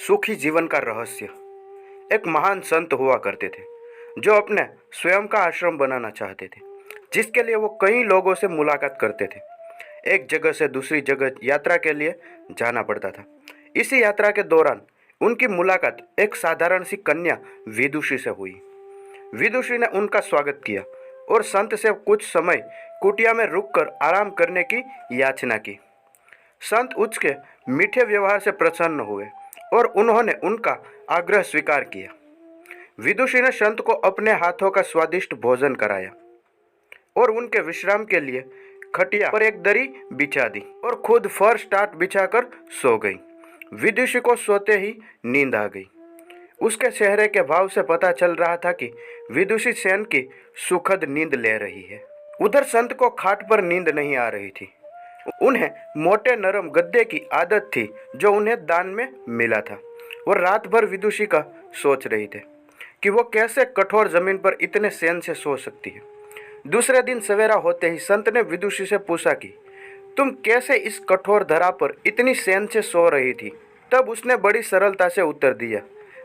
सुखी जीवन का रहस्य। एक महान संत हुआ करते थे जो अपने स्वयं का आश्रम बनाना चाहते थे, जिसके लिए वो कई लोगों से मुलाकात करते थे। एक जगह से दूसरी जगह यात्रा के लिए जाना पड़ता था। इसी यात्रा के दौरान उनकी मुलाकात एक साधारण सी कन्या विदुषी से हुई। विदुषी ने उनका स्वागत किया और संत से कुछ समय कुटिया में रुककर आराम करने की याचना की। संत उसके मीठे व्यवहार से प्रसन्न हुए और उन्होंने उनका आग्रह स्वीकार किया। विदुषी ने संत को अपने हाथों का स्वादिष्ट भोजन कराया और उनके विश्राम के लिए खटिया पर एक दरी बिछा दी और खुद फर्श टाट बिछाकर सो गई। विदुषी को सोते ही नींद आ गई। उसके चेहरे के भाव से पता चल रहा था कि विदुषी सेन की सुखद नींद ले रही है। उधर संत को खाट पर नींद नहीं आ रही थी। उन्हें मोटे नरम गद्दे की आदत थी जो उन्हें दान में मिला था। वो रात भर विदुषी का सोच रही थे कि वो कैसे कठोर जमीन पर इतने चैन से सो सकती है। दूसरे दिन सवेरा होते ही संत ने विदुषी से पूछा कि तुम कैसे इस कठोर धरा पर इतनी चैन से सो रही थी। तब उसने बड़ी सरलता से उत्तर दिया,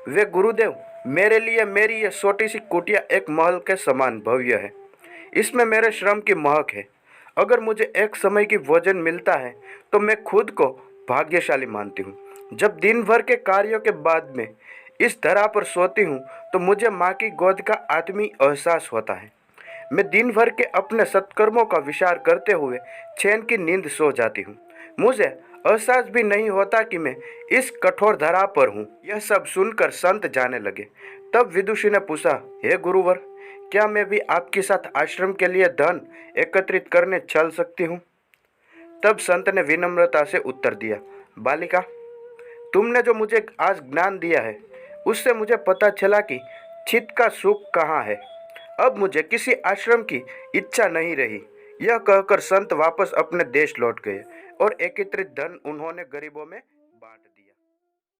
वे गुरुदेव, मेरे लिए मेरी ये छोटी सी कुटिया एक महल के समान भव्य है। इसमें मेरे श्रम की महक है। अगर मुझे एक समय की भोजन मिलता है तो मैं खुद को भाग्यशाली मानती हूँ। जब दिन भर के कार्यों के बाद में इस धरा पर सोती हूँ तो मुझे माँ की गोद का आत्मीय एहसास होता है। मैं दिन भर के अपने सत्कर्मों का विचार करते हुए चैन की नींद सो जाती हूँ। मुझे एहसास भी नहीं होता कि मैं इस कठोर धरा पर हूँ। यह सब सुनकर संत जाने लगे। तब विदुषी ने पूछा, हे गुरुवर, क्या मैं भी आपके साथ आश्रम के लिए धन एकत्रित करने चल सकती हूँ? तब संत ने विनम्रता से उत्तर दिया, बालिका, तुमने जो मुझे आज ज्ञान दिया है उससे मुझे पता चला कि चित्त का सुख कहाँ है। अब मुझे किसी आश्रम की इच्छा नहीं रही। यह कहकर संत वापस अपने देश लौट गए और एकत्रित धन उन्होंने गरीबों में